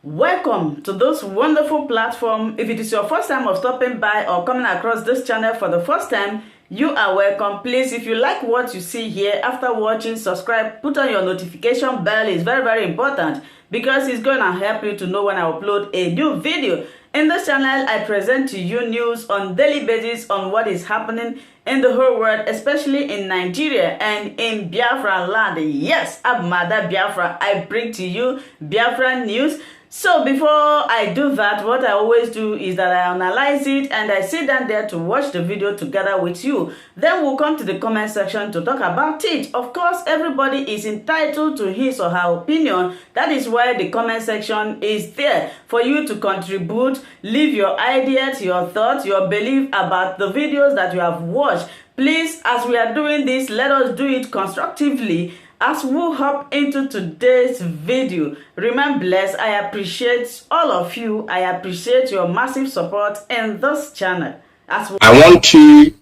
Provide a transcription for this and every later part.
Welcome to this wonderful platform. If it is your first time of stopping by or coming across this channel for the first time, you are welcome. Please, if you like what you see here, after watching, subscribe, put on your notification bell. It's very, very important because it's going to help you to know when I upload a new video. In this channel, I present to you news on daily basis on what is happening in the whole world, especially in Nigeria and in Biafra land. Yes, I'm Mother Biafra. I bring to you Biafran news. So before I do that, what I always do is that I analyze it and I sit down there to watch the video together with you. Then we'll come to the comment section to talk about it. Of course, everybody is entitled to his or her opinion. That is why the comment section is there for you to contribute, leave your ideas, your thoughts, your belief about the videos that you have watched. Please, as we are doing this, let us do it constructively. As we hop into today's video, remain blessed. I appreciate all of you. I appreciate your massive support in this channel. I want to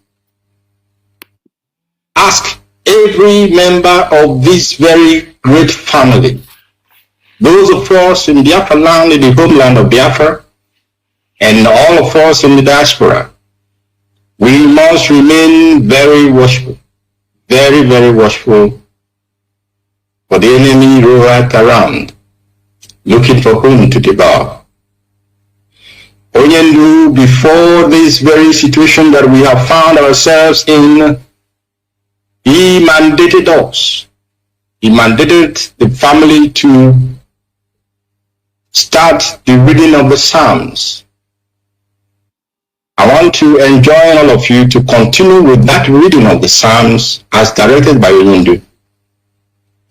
ask every member of this very great family, those of us in Biafra land, in the homeland of Biafra, and all of us in the diaspora, we must remain very watchful, very, very watchful. For the enemy roareth around, looking for whom to devour. Onyendu, before this very situation that we have found ourselves in, he mandated us. He mandated the family to start the reading of the Psalms. I want to enjoin all of you to continue with that reading of the Psalms as directed by Onyendu.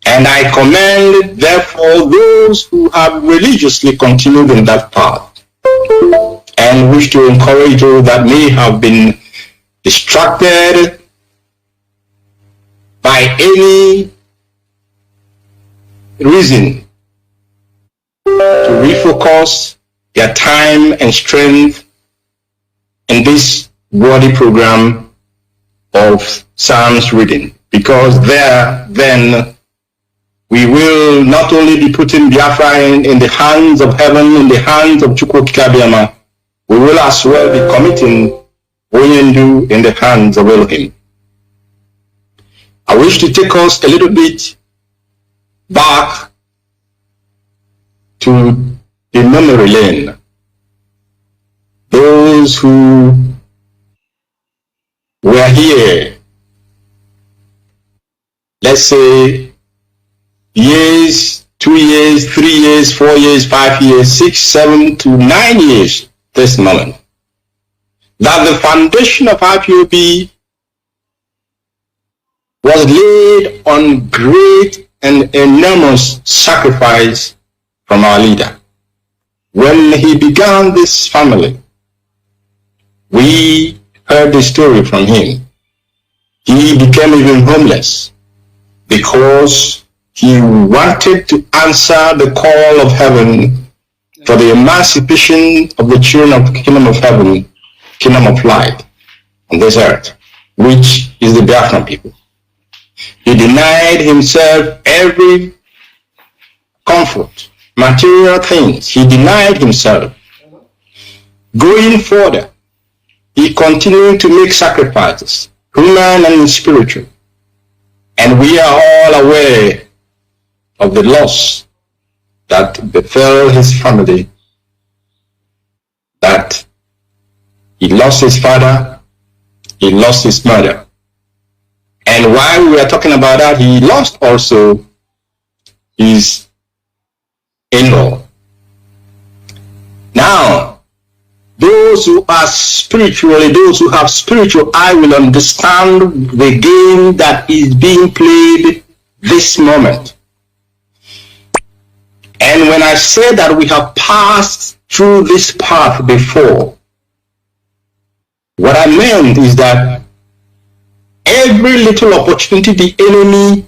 And I commend, therefore, those who have religiously continued in that path and wish to encourage those that may have been distracted by any reason to refocus their time and strength in this worthy program of Psalms reading, because there then we will not only be putting Biafra in the hands of heaven, in the hands of Chukwukabiyama, we will as well be committing Onyendu in the hands of Elohim. I wish to take us a little bit back to the memory lane. Those who were here, let's say, years, 2 years, 3 years, 4 years, 5 years, 6, 7 to 9 years this moment, that the foundation of IPOB was laid on great and enormous sacrifice from our leader. When he began this family, we heard the story from him. He became even homeless because he wanted to answer the call of heaven for the emancipation of the children of the kingdom of heaven, kingdom of light on this earth, which is the Biafran people. He denied himself every comfort, material things. He denied himself. Going further, he continued to make sacrifices, human and spiritual. And we are all aware of the loss that befell his family, that he lost his father, he lost his mother. And while we are talking about that, he lost also his in-law. Now, those who are spiritually, those who have spiritual eye will understand the game that is being played this moment. And when I say that we have passed through this path before, what I meant is that every little opportunity the enemy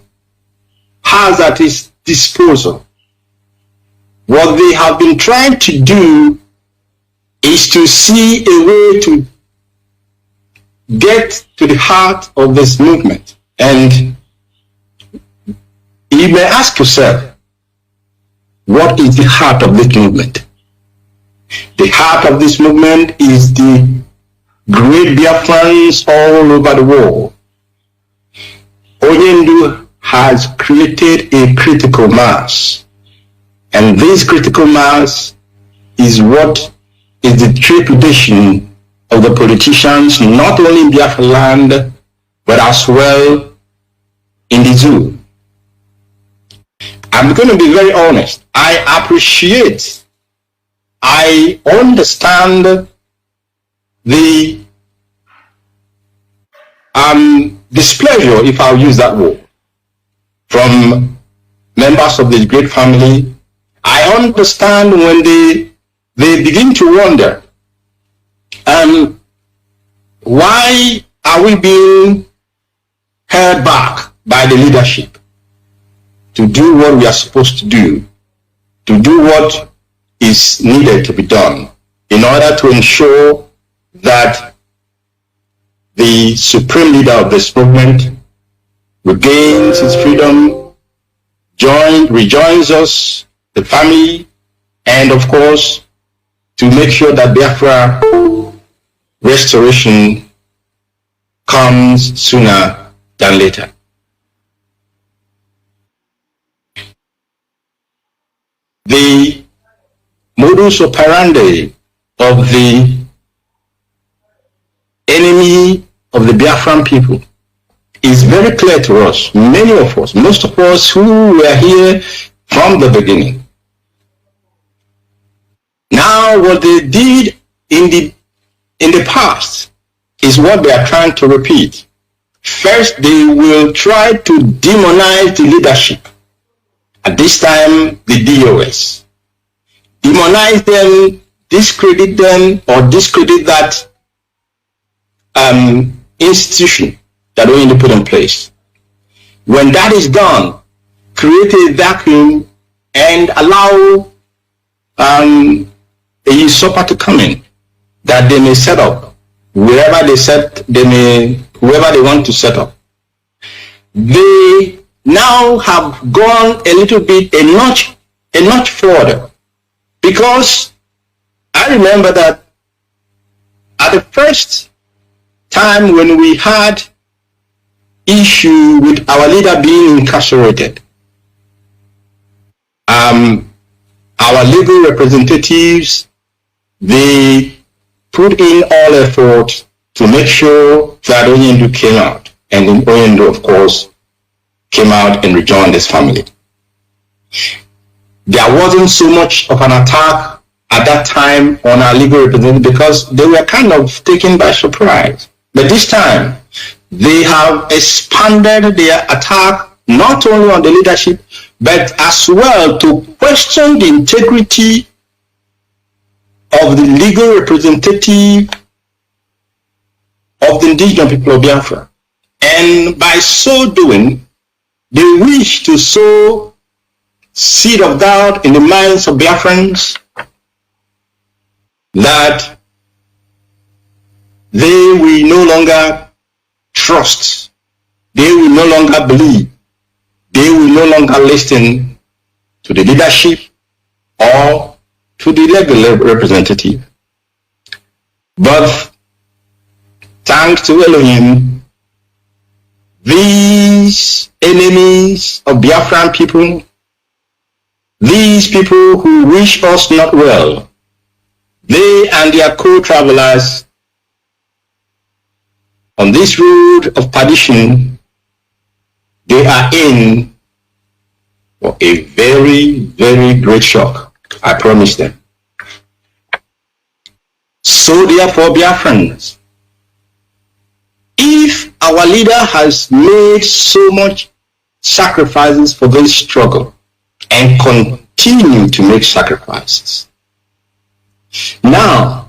has at his disposal, what they have been trying to do is to see a way to get to the heart of this movement. And you may ask yourself, what is the heart of this movement? The heart of this movement is the great Biafrans all over the world. Onyendu has created a critical mass, and this critical mass is what is the trepidation of the politicians, not only in Biafra land, but as well in the zoo. I'm going to be very honest. I understand the displeasure, if I'll use that word, from members of this great family. I understand when they begin to wonder, why are we being held back by the leadership to do what we are supposed to do what is needed to be done in order to ensure that the supreme leader of this movement regains his freedom, rejoins us, the family, and of course, to make sure that Biafra restoration comes sooner than later. The modus operandi of the enemy of the Biafran people is very clear to us, many of us, most of us who were here from the beginning. Now, what they did in the past is what they are trying to repeat. First, they will try to demonize the leadership. At this time, the DOS. Demonize them, discredit them, or discredit that institution that we need to put in place. When that is done, create a vacuum and allow a usurper to come in that they may set up wherever whoever they want to set up. They now have gone a little bit, a notch further, because I remember that at the first time when we had issue with our leader being incarcerated, our legal representatives, they put in all effort to make sure that Onyendu came out, and then Onyendu, of course, came out and rejoined his family. There wasn't so much of an attack at that time on our legal representatives because they were kind of taken by surprise. But this time, they have expanded their attack not only on the leadership, but as well to question the integrity of the legal representative of the indigenous people of Biafra. And by so doing, they wish to sow seed of doubt in the minds of Biafrans that they will no longer trust, they will no longer believe, they will no longer listen to the leadership or to the legal representative. But thanks to Elohim, these enemies of Biafran people, these people who wish us not well, they and their co-travelers on this road of perdition, they are in for a very, very great shock. I promise them. So therefore, Biafrans, if our leader has made so much sacrifices for this struggle and continue to make sacrifices, now,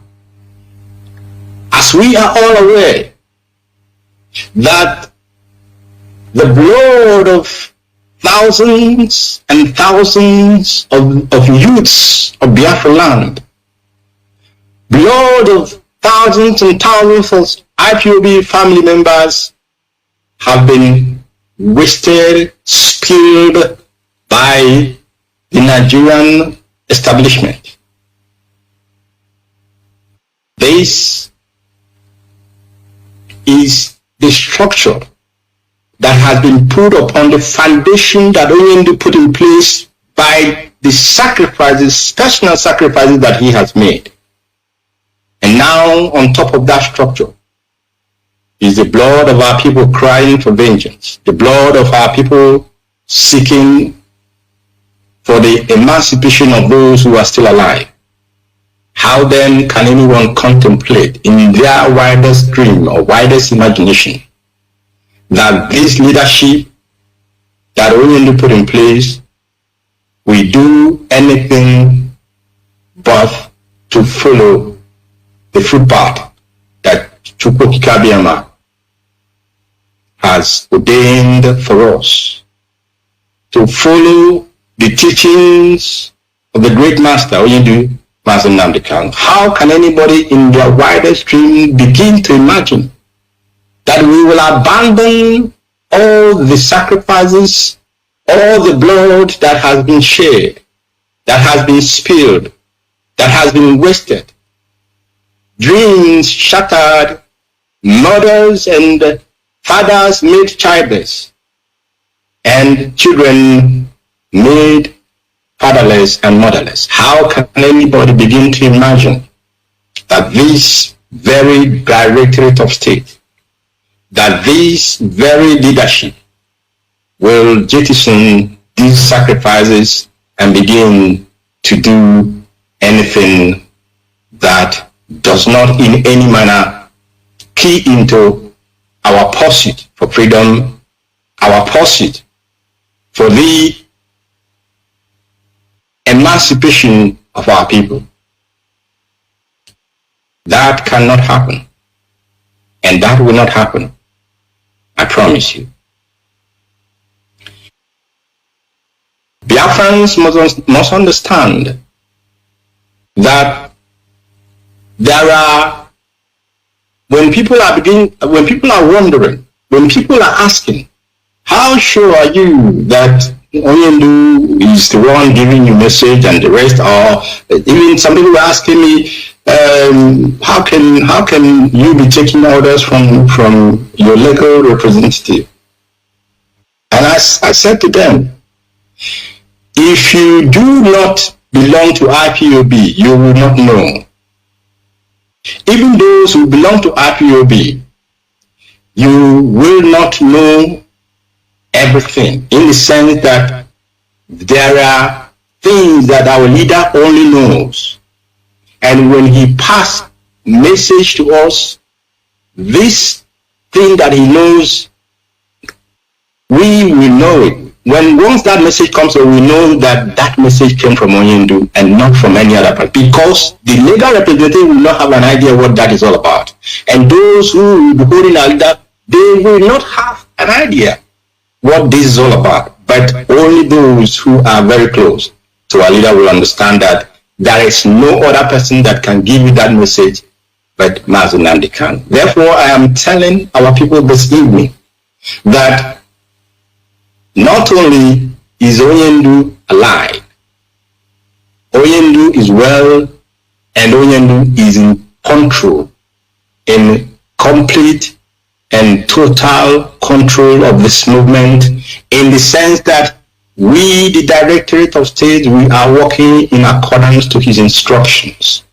as we are all aware that the blood of thousands and thousands of youths of Biafra land, blood of thousands and thousands of IPOB family members have been wasted, spilled by the Nigerian establishment. This is the structure that has been put upon the foundation that Onyendu put in place by the sacrifices, personal sacrifices that he has made. And now, on top of that structure, is the blood of our people crying for vengeance, the blood of our people seeking for the emancipation of those who are still alive. How then can anyone contemplate in their widest dream or widest imagination that this leadership that Onyendu put in place will do anything but to follow the footpath that Chukwukikabiyama has ordained for us, to follow the teachings of the great master Onyendu Master Nnamdi Kanu? How can anybody in their widest dream begin to imagine that we will abandon all the sacrifices, all the blood that has been shed, that has been spilled, that has been wasted, dreams shattered, mothers and fathers made childless, and children made fatherless and motherless? How can anybody begin to imagine that this very Directorate of State, that this very leadership will jettison these sacrifices and begin to do anything that does not in any manner key into our pursuit for freedom, our pursuit for the emancipation of our people? That cannot happen. And that will not happen. I promise you. Biafrans must understand that there are, when people are wondering, when people are asking, how sure are you that Onyendu is the one giving you message and the rest are, even some people were asking me, how can you be taking orders from your legal representative? And I said to them, if you do not belong to IPOB, you will not know. Even those who belong to IPOB, you will not know everything, in the sense that there are things that our leader only knows. And when he passes message to us, this thing that he knows, we will know it. Once that message comes, we know that that message came from Onyendu and not from any other person, because the legal representative will not have an idea what that is all about. And those who will be holding our leader, they will not have an idea what this is all about. But only those who are very close to our leader will understand that there is no other person that can give you that message but Master Nnamdi Kanu. Therefore, I am telling our people this evening that not only is Onyendu alive, Onyendu is well, and Onyendu is in control, in complete and total control of this movement, in the sense that we, the Directorate of State, we are working in accordance to his instructions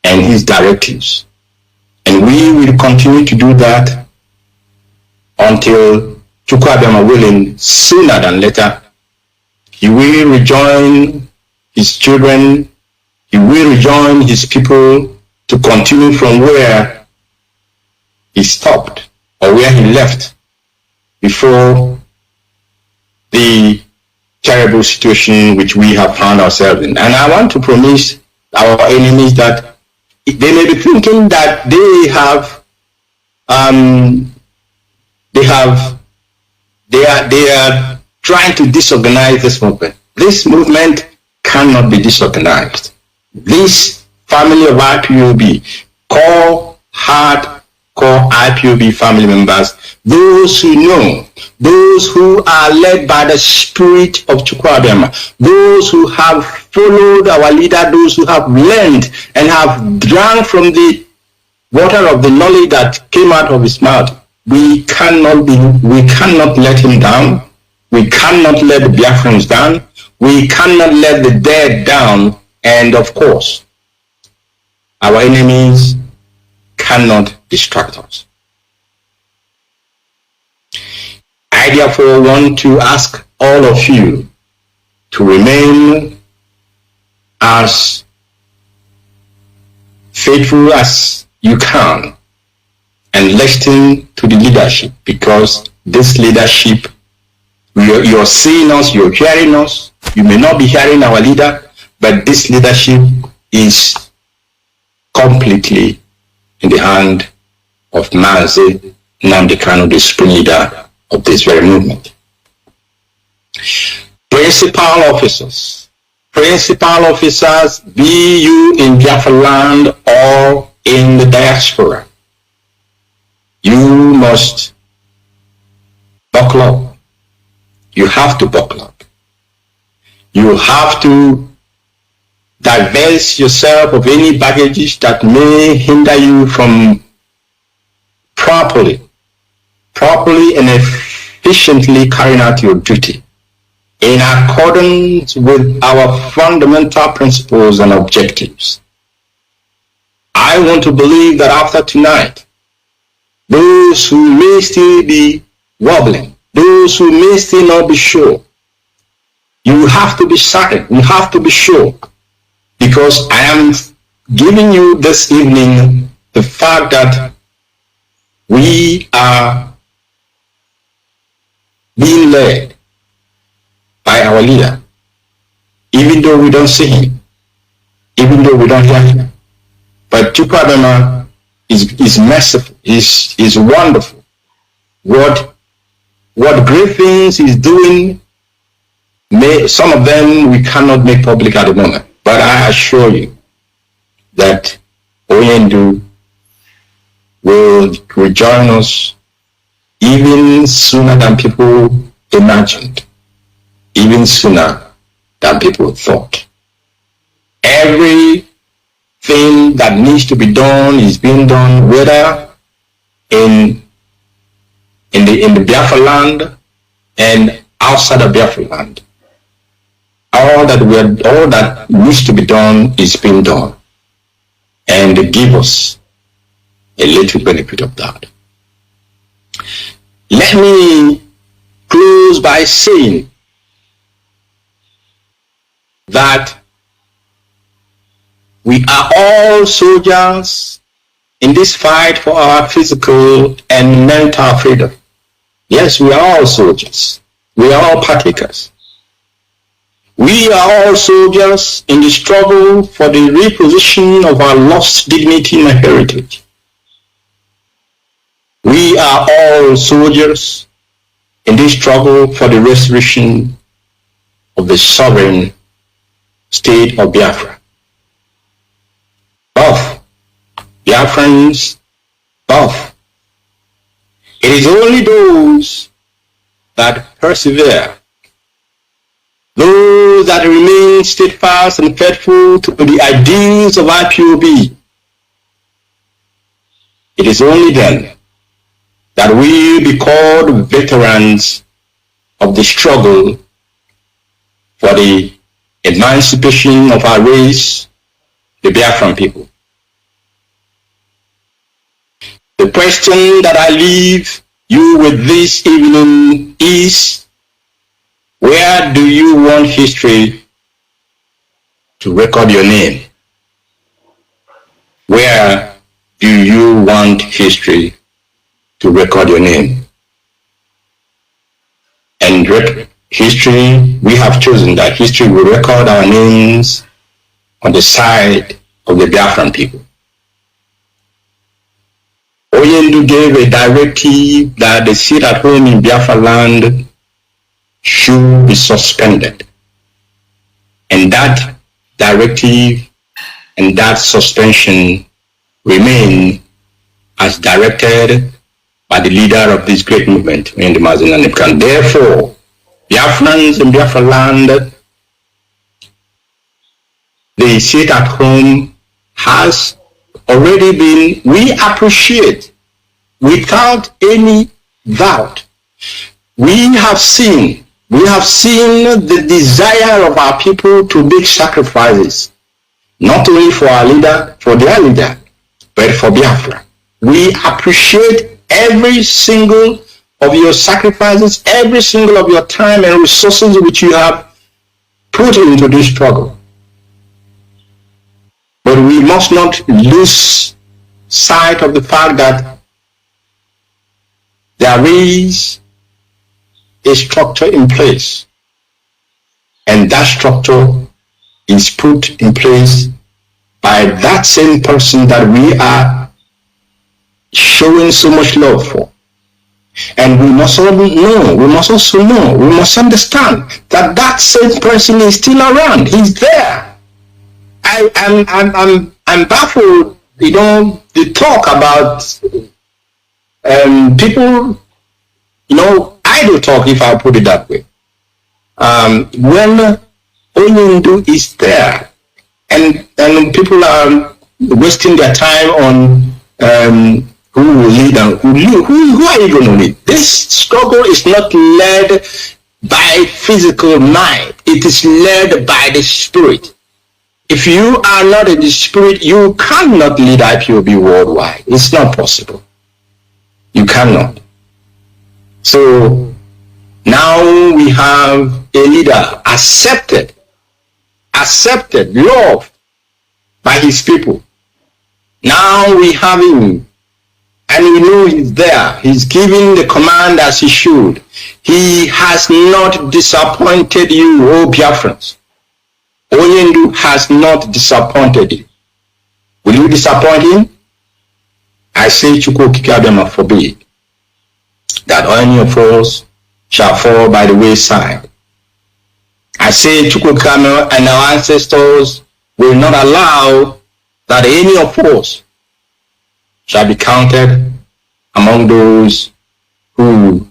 and his directives. And we will continue to do that until Chukwukabiyama willing, sooner than later. He will rejoin his children, he will rejoin his people to continue from where he stopped or where he left before the terrible situation which we have found ourselves in. And I want to promise our enemies that they may be thinking that they are trying to disorganize this movement. This movement cannot be disorganized. This family of IPOB, core, heart, call IPOB family members, those who know, those who are led by the spirit of Chukwuabiyama, those who have followed our leader, those who have learned and have drunk from the water of the knowledge that came out of his mouth. We cannot let him down. We cannot let the Biafrans down. We cannot let the dead down. And of course, our enemies cannot distract us. I therefore want to ask all of you to remain as faithful as you can and listen to the leadership, because this leadership, you're seeing us, you're hearing us. You may not be hearing our leader, but this leadership is completely in the hand of Mazi Nnamdi Kanu, the supreme leader of this very movement. Principal officers, be you in Biafra land or in the diaspora, you must buckle up. You have to buckle up. You have to divest yourself of any baggages that may hinder you from properly and efficiently carrying out your duty in accordance with our fundamental principles and objectives. I want to believe that after tonight, those who may still be wobbling, those who may still not be sure, you have to be certain, you have to be sure, because I am giving you this evening the fact that we are being led by our leader, even though we don't see him, even though we don't hear him. But Chukwuabiyama is merciful, is wonderful. What great things he's doing, some of them we cannot make public at the moment. But I assure you that Oyendu will rejoin us even sooner than people imagined, even sooner than people thought. Everything that needs to be done is being done, whether in the Biafra land and outside of Biafra land. All that needs to be done is being done, and give us a little benefit of that. Let me close by saying that we are all soldiers in this fight for our physical and mental freedom. Yes, we are all soldiers. We are all partakers. We are all soldiers in the struggle for the repositioning of our lost dignity and heritage. We are all soldiers in this struggle for the restoration of the sovereign state of Biafra. Both Biafrans, both. It is only those that persevere, those that remain steadfast and faithful to the ideals of IPOB. It is only then that we be called veterans of the struggle for the emancipation of our race, the Biafran people. The question that I leave you with this evening is, where do you want history to record your name? Where do you want history to record your name? And history, we have chosen that history will record our names on the side of the Biafran people. Oyendu gave a directive that the seat at home in Biafra land should be suspended. And that directive and that suspension remain as directed by the leader of this great movement in the Mazin and Nipkan. Therefore, Biafrans in Biafra land, the seat at home has already been, we appreciate without any doubt. We have seen the desire of our people to make sacrifices, not only for our leader, for their leader, but for Biafra. We appreciate every single of your sacrifices, every single of your time and resources which you have put into this struggle. But we must not lose sight of the fact that there is a structure in place, and that structure is put in place by that same person that we are showing so much love for. And we must also know, we must understand that that same person is still around. He's there. I'm baffled, the talk about people, idle talk, if I put it that way. When Onyindu is there, and people are wasting their time on who will lead and who are you going to lead? This struggle is not led by physical might. It is led by the spirit. If you are not in the spirit, you cannot lead IPOB worldwide. It's not possible. You cannot. So now we have a leader accepted, loved by his people. Now we have him, and we know he's there. He's giving the command as he should. He has not disappointed you, oh Biafrans. Onyendu has not disappointed you. Will you disappoint him? I say, Chukwu Kikabema forbid that any of us shall fall by the wayside. I say, Chukwu Kikabema and our ancestors will not allow that any of us shall be counted among those who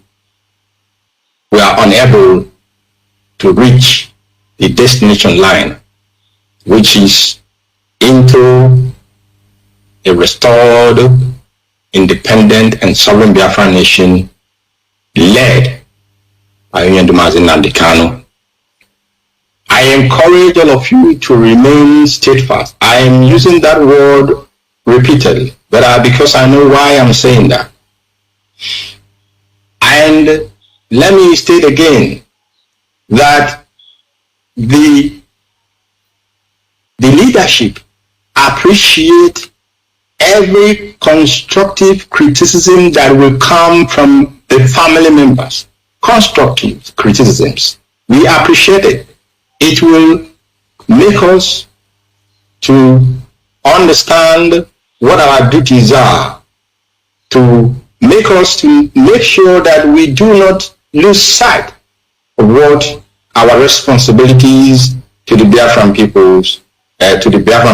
were unable to reach the destination line, which is into a restored, independent, and sovereign Biafran nation led by Onyendu Nnamdi Kanu. I encourage all of you to remain steadfast. I am using that word repeatedly, but because I know why I'm saying that. And let me state again that the leadership appreciate every constructive criticism that will come from the family members. Constructive criticisms. We appreciate it. It will make us to understand what our duties are, to make us to make sure that we do not lose sight of what our responsibilities to the Biafran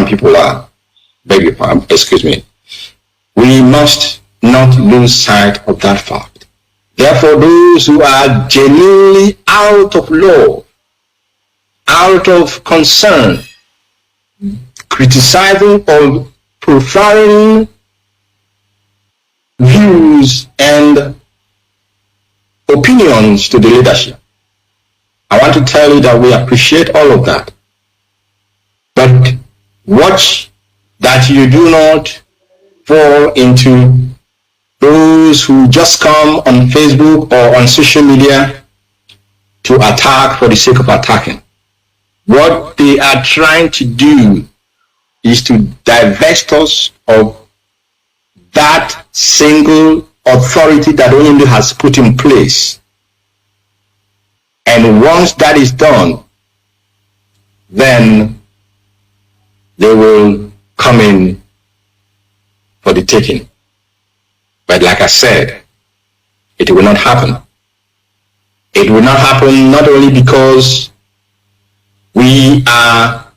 people are. Beg your pardon, excuse me. We must not lose sight of that fact. Therefore, those who are genuinely out of love, out of concern, criticizing or profiling views and opinions to the leadership, I want to tell you that we appreciate all of that. But watch that you do not fall into those who just come on Facebook or on social media to attack for the sake of attacking. What they are trying to do is to divest us of that single authority that Onyendu has put in place. And once that is done, then they will come in for the taking. But like I said, it will not happen. It will not happen not only because we have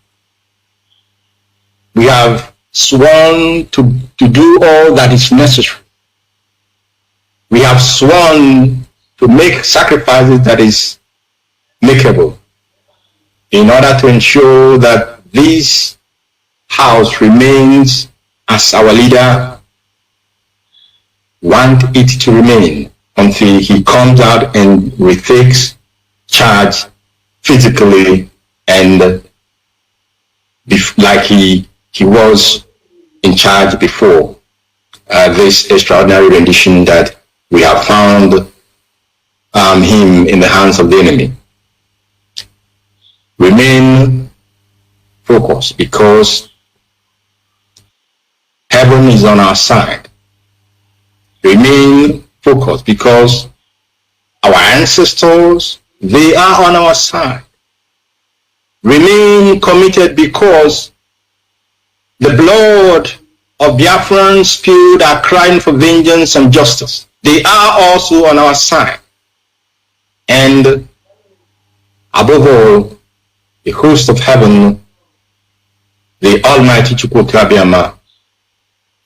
sworn to do all that is necessary. We have sworn to make sacrifices that is makeable in order to ensure that this house remains as our leader want it to remain until he comes out and retakes charge physically and like he was in charge before this extraordinary rendition that we have found him in the hands of the enemy. Remain focused because heaven is on our side. Remain focused because our ancestors, they are on our side. Remain committed because the blood of Biafrans spilled are crying for vengeance and justice. They are also on our side. And above all, the host of heaven, the Almighty Chukwukabiama,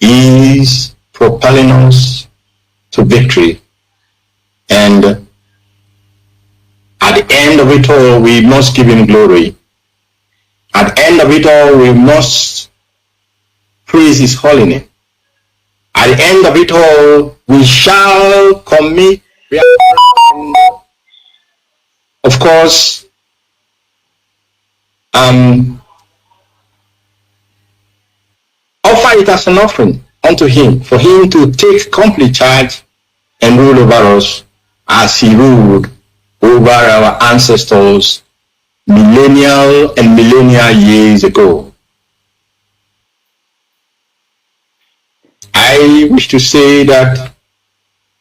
is propelling us to victory. And at the end of it all, we must give him glory. At the end of it all, we must praise his holy name. At the end of it all, we shall commit, of course, offer it as an offering unto him, for him to take complete charge and rule over us as he ruled over our ancestors millennial and millennia years ago. I wish to say that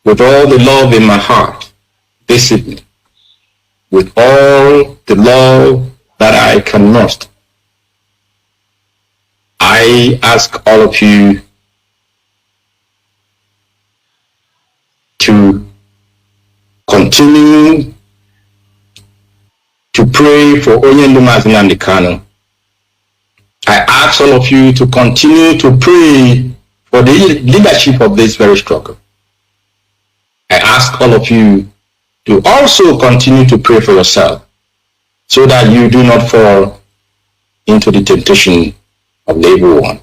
with all the love in my heart this evening, with all the love that I can muster, I ask all of you to continue to pray for Onyendu Nnamdi Kanu. I ask all of you to continue to pray for the leadership of this very struggle. I ask all of you to also continue to pray for yourself so that you do not fall into the temptation of the evil one.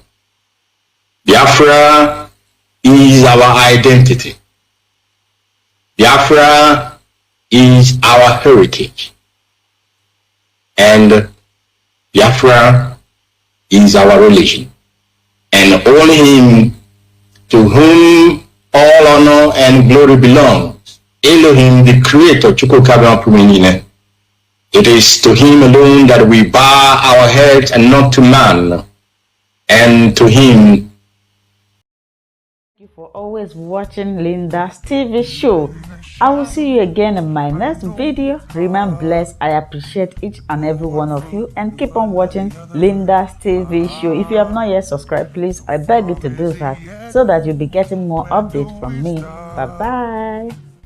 Biafra is our identity. Biafra is our heritage. And Biafra is our religion. And only him to whom all honor and glory belongs, Elohim, the creator, Chukwukabiama. It is to him alone that we bow our heads and not to man. And to him. Thank you for always watching Linda's TV show. I will see you again in my next video. Remain blessed. I appreciate each and every one of you, and keep on watching Linda's TV show. If you have not yet subscribed, please, I beg you to do that so that you'll be getting more updates from me. Bye bye.